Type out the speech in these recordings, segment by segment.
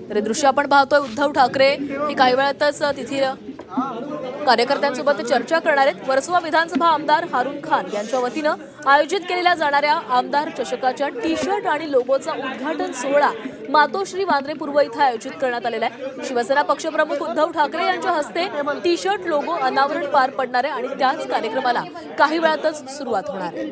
तर हे दृश्य आपण पाहतोय उद्धव ठाकरे हे काही वेळातच तिथे कार्यकर्त्यांसोबत चर्चा करणार आहेत। वर्सोवा विधानसभा आमदार हारून खान यांच्या वतीनं आयोजित केलेल्या जाणाऱ्या आमदार चषकाच्या टी शर्ट आणि लोगोचा उद्घाटन सोहळा मातोश्री वांद्रे पूर्व इथं आयोजित करण्यात आलेला आहे। शिवसेना पक्षप्रमुख उद्धव ठाकरे यांच्या हस्ते टी शर्ट लोगो अनावरण पार पडणार आहे आणि त्याच कार्यक्रमाला काही वेळातच सुरुवात होणार आहे।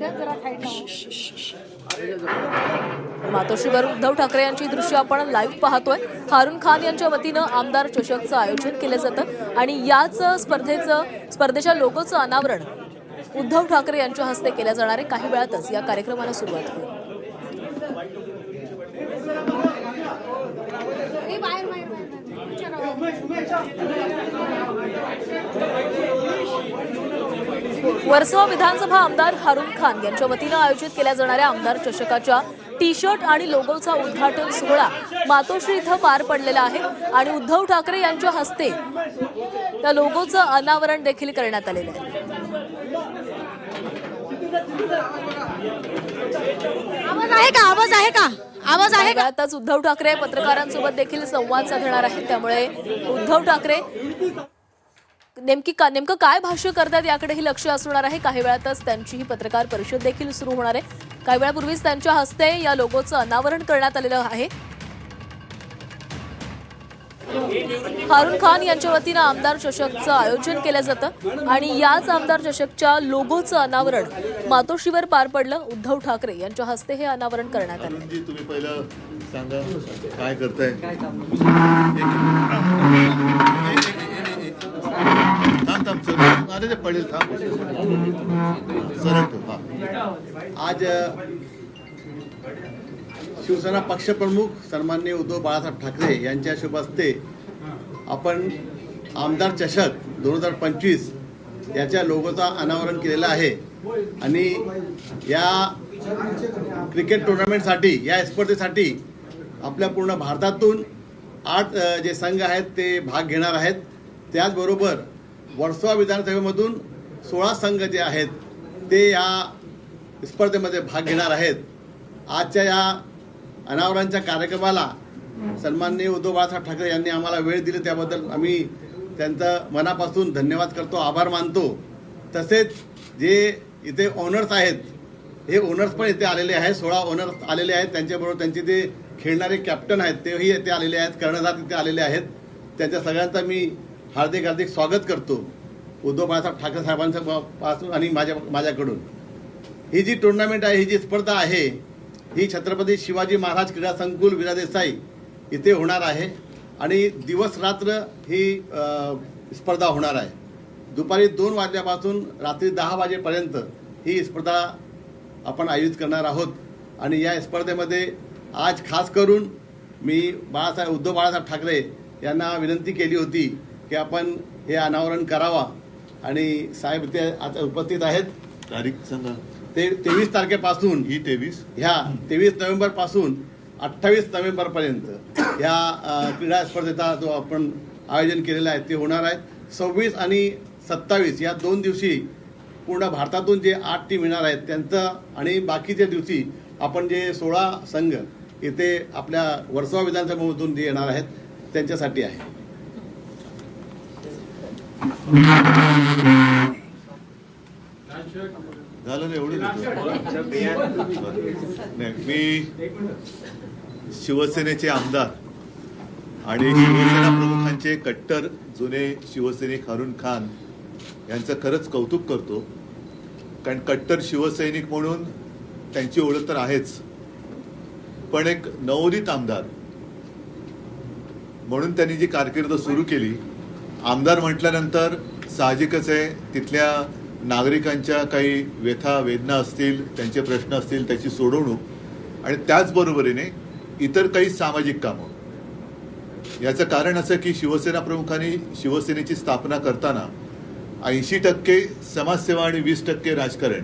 मातोश्रीवर उद्धव ठाकरे यांची दृश्य आपण लाईव्ह पाहतोय। हारून खान यांच्या वतीनं आमदार चषकचं आयोजन केलं जातं आणि याच स्पर्धेच्या लोगोचं अनावरण उद्धव ठाकरे यांच्या हस्ते केलं जाणार आहे। काही वेळातच या कार्यक्रमाला सुरुवात होईल। वर्सोवा विधानसभा आमदार हारून खान यांच्या वतीनं आयोजित केल्या जाणाऱ्या आमदार चषकाच्या टी शर्ट आणि लोगोचा उद्घाटन सोहळा मातोश्री इथं पार पडलेला आहे आणि उद्धव ठाकरे यांच्या हस्ते त्या लोगोचं अनावरण देखील करण्यात आलेलं आहे। आवाज आहे का? आताच उद्धव ठाकरे पत्रकारांसोबत देखील संवाद साधणार आहेत, त्यामुळे उद्धव ठाकरे नेमकं काय भाष्य करतात याकडेही लक्ष असणार आहे। काही वेळातच त्यांची ही पत्रकार परिषद देखील सुरू होणार आहे। काही वेळापूर्वीच त्यांच्या हस्ते या लोगोचं अनावरण करण्यात आलेलं आहे। हारून खान यांच्या वतीनं आमदार चषकचं आयोजन केलं जातं आणि याच आमदार चषकच्या लोगोचं अनावरण मातोश्रीवर पार पडलं। उद्धव ठाकरे यांच्या हस्ते हे अनावरण करण्यात आलं। तुम्ही पहिलं सांगा काय करताय? पडेल आज शिवसेना पक्षप्रमुख सन्माननीय उद्धव बाळासाहेब ठाकरे यांच्या शुभ हस्ते आपण आमदार चषक 2025 याच्या लोगोचा अनावरण केलेला आहे आणि या क्रिकेट टुर्नामेंटसाठी या स्पर्धेसाठी आपल्या पूर्ण भारतातून 8 जे संघ आहेत ते भाग घेणार आहेत। त्याचबरोबर वर्सोवा विधानसभेमधून 16 संघ जे आहेत ते या स्पर्धेमध्ये भाग घेणार आहेत। आजच्या या अनावरणच्या कार्यक्रमाला सन्माननीय उद्धव बाळासाहेब ठाकरे यांनी आम्हाला वेळ दिली, त्याबद्दल आम्ही त्यांचा मनापासून धन्यवाद करतो, आभार मानतो। तसेच जे इथे ओनर्स आहेत हे ओनर्स पण इथे आलेले आहेत, 16 ओनर्स आलेले आहेत। त्यांच्याबरोबर त्यांचे ते खेळणारे कॅप्टन आहेत तेही इथे आलेले आहेत, कर्णधार इथे आलेले आहेत। त्यांच्या सगळ्यांचा मी हार्दिक स्वागत करतो उद्धव बाळासाहेब ठाकरे साहेबांच्या पासून आणि माझ्याकडून। ही जी टुर्नामेंट आहे, ही जी स्पर्धा आहे, ही छत्रपती शिवाजी महाराज क्रीडा संकुल विरा देसाई इथे होणार आहे आणि दिवस रात्र ही स्पर्धा होणार आहे। दुपारी 2 वाजल्यापासून रात्री 10 वाजेपर्यंत ही स्पर्धा आपण आयोजित करणार आहोत आणि या स्पर्धेमध्ये आज खास करून मी उद्धव बाळासाहेब ठाकरे यांना विनंती केली होती की आपण हे अनावरण करावा आणि साहेब इथे आता उपस्थित आहेत। तारीख सांगा। ते 23 तारखेपासून ही 23 ह्या 23 नोव्हेंबर पासून 28 नोव्हेंबर पर्यंत ह्या क्रीडा स्पर्धेचा जो आपण आयोजन केलेला आहे ते होणार आहे। 26 आणि 27 या 2 दिवशी पूर्ण भारतातून जे 8 टीम येणार आहेत त्यांचं आणि बाकीच्या दिवशी आपण जे 16 संघ इथे आपल्या वर्सोवा विधानसभेमधून जे येणार आहेत त्यांच्यासाठी आहे। झालं ना एवढं? नाही, मी शिवसेनेचे आमदार आणि शिवसेना प्रमुखांचे कट्टर जुने शिवसैनिक हारून खान यांचं खरंच कौतुक करतो, कारण कट्टर शिवसैनिक म्हणून त्यांची ओळख तर आहेच, पण एक नवोदित आमदार म्हणून त्यांनी जी कारकीर्द सुरू केली। आमदार म्हटल्यानंतर साहजिकच आहे तिथल्या नागरिकांच्या काही व्यथा वेदना असतील, त्यांचे प्रश्न असतील, त्याची सोडवणूक आणि त्याचबरोबरीने इतर काही सामाजिक कामं। याचं कारण असं की शिवसेना प्रमुखांनी शिवसेनेची स्थापना करताना 80% समाजसेवा आणि 20% राजकारण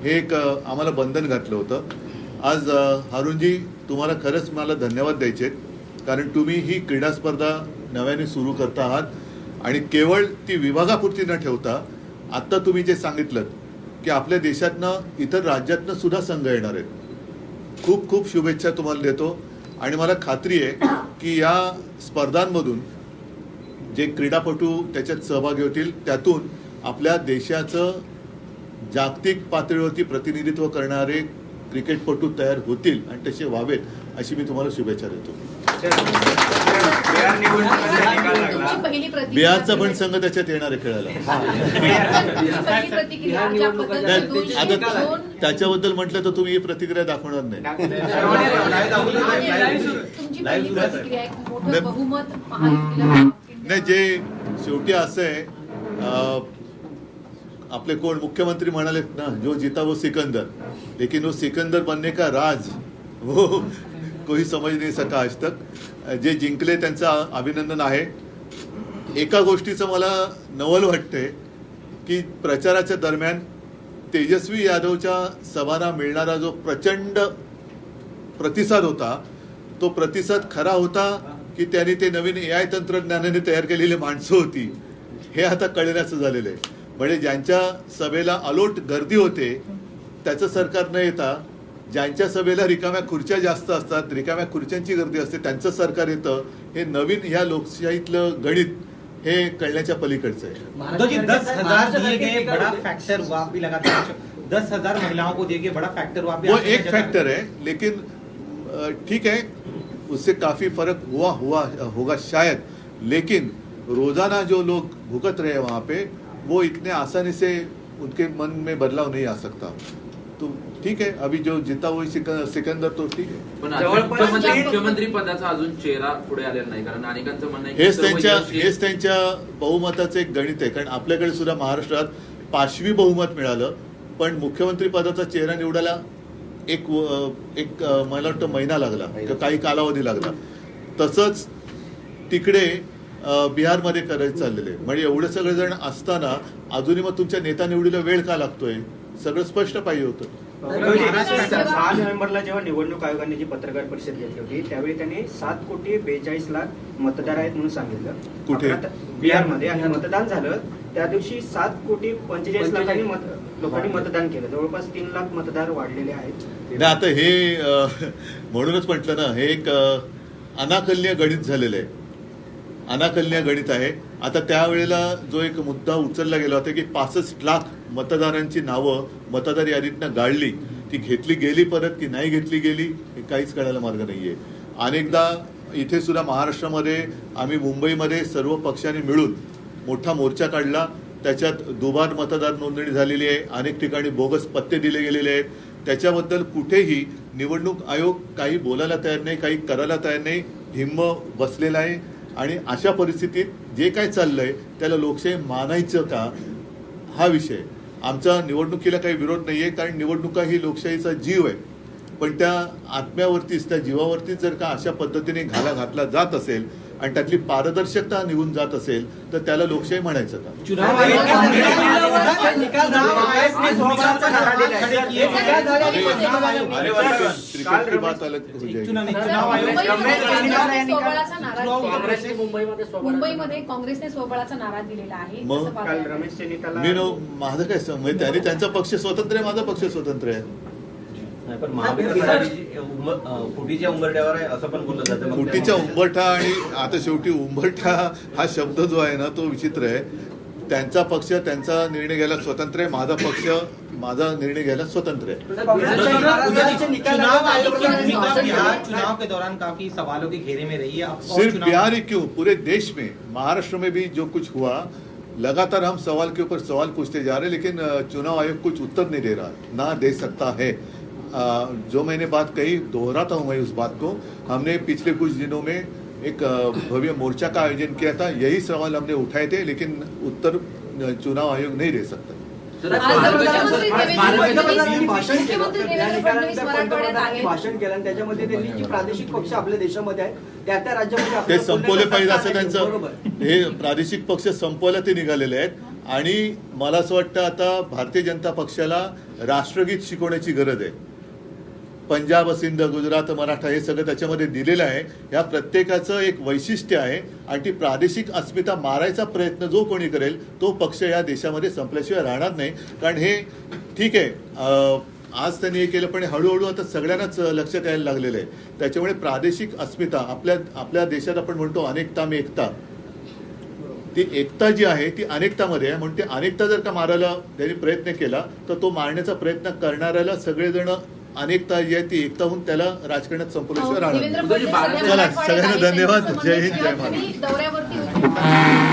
हे एक आम्हाला बंधन घातलं होतं। आज हारूनजी तुम्हाला खरंच मला धन्यवाद द्यायचे, कारण तुम्ही ही क्रीडा स्पर्धा नव्याने सुरू करता आहात आणि केवळ ती विभागापुरती न ठेवता आत्ता तुम्ही जे सांगितलं की आपल्या देशातनं इतर राज्यातनं सुद्धा संघ येणार आहेत। खूप खूप शुभेच्छा तुम्हाला देतो आणि मला खात्री आहे की या स्पर्धांमधून जे क्रीडापटू त्याच्यात सहभागी होतील त्यातून आपल्या देशाचं जागतिक पातळीवरती प्रतिनिधित्व करणारे क्रिकेटपटू तयार होतील आणि तसे व्हावेत अशी मी तुम्हाला शुभेच्छा देतो. तुमची पहिली प्रतिक्रिया बिहारचा पण संघ त्याच्यात येणार आहे खेळायला. पहिली प्रतिक्रिया ज्या पद्धतीने आता त्याच्याबद्दल म्हटलं तर तुम्ही ही प्रतिक्रिया दाखवणार नाही. तुमची पहिली प्रतिक्रिया एक मोठं नाही. बहुमत महायुतीला नाही, जे शेवटी असं आहे आपले कोण मुख्यमंत्री म्हणालेत ना, जो जीता वो सिकंदर, लेकिन वो सिकंदर बनने का राज वो कोई समझ नहीं सका आज तक. जे जिंकले त्यांचं अभिनंदन आहे. एका गोष्टीचं मला नवल वाटतंय की प्रचाराच्या दरम्यान तेजस्वी यादवच्या सभांना मिळणारा जो प्रचंड प्रतिसाद होता तो प्रतिसाद खरा होता की त्यांनी ते नवीन AI तंत्रज्ञानाने तयार केलेली माणसं होती हे आता कळण्याचं झालेलं आहे. म्हणजे ज्यांच्या सभेला अलोट गर्दी होते त्याचं सरकार न येता ज्यांच्या सभेला रिकाम्या खुर्च्या जास्त असतात, रिकाम्या खुर्च्यांची गर्दी असते, त्यांचं सरकार येतं. हे नवीन ह्या लोकशाहीतलं गणित हे कळण्याच्या पलीकडचं आहे. तो जी 10,000 दिए गए बड़ा फैक्टर हुआ, आप भी लगातार 10,000 महिलाओं को दिए गए बड़ा फैक्टर हुआ. वो एक फैक्टर है, लेकिन ठीक है उससे काफी फर्क हुआ होगा शायद, लेकिन रोजाना जो लोग भुगत रहे हैं वहां पे वो इतने आसानी से उनके मन में बदलाव नहीं आ सकता. तो ठीक है, अभी जो जीता वो सिकंदर तो ठीक है. पण मुख्यमंत्री पदाचा अजून चेहरा पुढे आलेला नाही, कारण अनेकांचं म्हणणं आहे की हेच त्यांच्या बहुमताचं एक गणित आहे. कारण आपल्याकडे सुद्धा महाराष्ट्रात पाशवी बहुमत मिळालं पण मुख्यमंत्री पदाचा चेहरा निवडायला एक मला वाटतं महिना लागला किंवा काही कालावधी लागला. तसंच तिकडे बिहारमध्ये करायचं चाललेलं आहे. म्हणजे एवढे सगळे जण असताना अजूनही मग तुमच्या नेता निवडीला वेळ का लागतोय सगळं स्पष्ट पाहिजे होतं. 6 नोव्हेंबरला जेव्हा निवडणूक आयोगाने जी पत्रकार परिषद घेतली होती त्यावेळी त्यांनी 7,42,00,000 मतदार आहेत म्हणून सांगितलं. कुठे? बिहारमध्ये. आणि मतदान झालं त्या दिवशी 7,45,00,000 लोकांनी मतदान केलं. जवळपास 3 लाख मतदार वाढलेले आहेत. नाही, आता हे म्हणूनच म्हटलं ना, हे एक अनाकलनीय गणित झालेलं आहे. अनाकलनीय गणित आहे. आता त्यावेळेला जो एक मुद्दा उचलला गेला होता की 65 लाख मतदारांची नावं मतदार यादीतनं गाळली, ती घेतली गेली परत की नाही घेतली गेली हे काहीच कळायला मार्ग नाहीये. अनेकदा इथे सुद्धा महाराष्ट्रामध्ये आम्ही मुंबईमध्ये सर्व पक्षांनी मिळून मोठा मोर्चा काढला. त्याच्यात दुबार मतदार नोंदणी झालेली आहे. अनेक ठिकाणी बोगस पत्ते दिले गेलेले आहेत. त्याच्याबद्दल कुठेही निवडणूक आयोग काही बोलायला तयार नाही, काही करायला तयार नाही. ढिम्म बसलेला आहे. आणि अशा परिस्थितीत जे काय चाललंय त्याला लोकशाही मानायचं का हा विषय. आमचा निवडणुकीला काही विरोध नाहीये, कारण निवडणुका ही लोकशाहीचा जीव आहे. पण त्या आत्म्यावरतीच त्या जीवावरतीच जर का अशा पद्धतीने घाला घातला जात असेल आणि त्यातली पारदर्शकता निघून जात असेल तर त्याला लोकशाही म्हणायचं का? मुंबईमध्ये काँग्रेसने स्वबळाचा नारा दिलेला आहे. काल रमेश चेन्नीताला माझं काय समज, त्याने त्यांचा पक्ष स्वतंत्र आहे, माझा पक्ष स्वतंत्र आहे. पण फुटीच्या उंबरठ्यावर आहे असं पण बोललं जातं. फुटीच्या उंबरठा आणि आता शेवटी उंबरठा हा शब्द जो आहे ना तो विचित्र आहे. त्यांचा पक्ष त्यांचा निर्णय घ्यायला स्वतंत्र आहे, माझा पक्ष माझा निर्णय घ्यायला स्वतंत्र है। चुनाव के दौरान काफी सवालों के घेरे में रही है। सिर्फ बिहार ही क्यों, पूरे देश में, महाराष्ट्र में भी जो कुछ हुआ, लगातार हम सवाल के ऊपर सवाल पूछते जा रहे हैं, लेकिन चुनाव आयोग कुछ उत्तर नहीं दे रहा, ना दे सकता है। जो मैंने बात कही, दोहराता हूं मैं उस बात को। हमने पिछले कुछ दिनों में एक भव्य मोर्चा का आयोजन किया था, यही सवाल हमने उठाए थे, लेकिन उत्तर चुनाव आयोग नहीं दे सकता। भाषण केलं त्याच्यामध्ये त्यांनी जी प्रादेशिक पक्ष आपल्या देशामध्ये आहे त्या त्या राज्यामध्ये ते संपवले पाहिजे असं त्यांचं, हे प्रादेशिक पक्ष संपवायला ते निघालेले आहेत। आणि मला असं वाटतं आता भारतीय जनता पक्षाला राष्ट्रगीत शिकवण्याची गरज आहे। पंजाब, सिंध, गुजरात, मराठा हे सगळं त्याच्यामध्ये दिलेलं आहे। या प्रत्येकाचं एक वैशिष्ट्य आहे आणि ती प्रादेशिक अस्मिता मारायचा प्रयत्न जो कोणी करेल तो पक्ष या देशामध्ये संपल्याशिवाय राहणार नाही। कारण हे ठीक आहे, आज त्यांनी हे केलं, पण हळूहळू आता सगळ्यांनाच लक्षात यायला लागलेलं आहे. त्याच्यामुळे प्रादेशिक अस्मिता आपल्या देशात आपण म्हणतो अनेकता में एकता, ती एकता जी आहे ती अनेकतामध्ये आहे. म्हणून ती अनेकता जर का मारायला त्यांनी प्रयत्न केला तर तो मारण्याचा प्रयत्न करणाऱ्याला सगळेजण अनेकता जी आहे ती एकता होऊन त्याला राजकारणात संपल्याशिवाय राहणार नाही. देवेंद्र फडणवीस सध्या चला, मराठवाड्यात सगळ्यांना आहेत. धन्यवाद. त्यांच्या जय हिंद, जय संबंधित महाराष्ट्र. दौऱ्यावरती होते.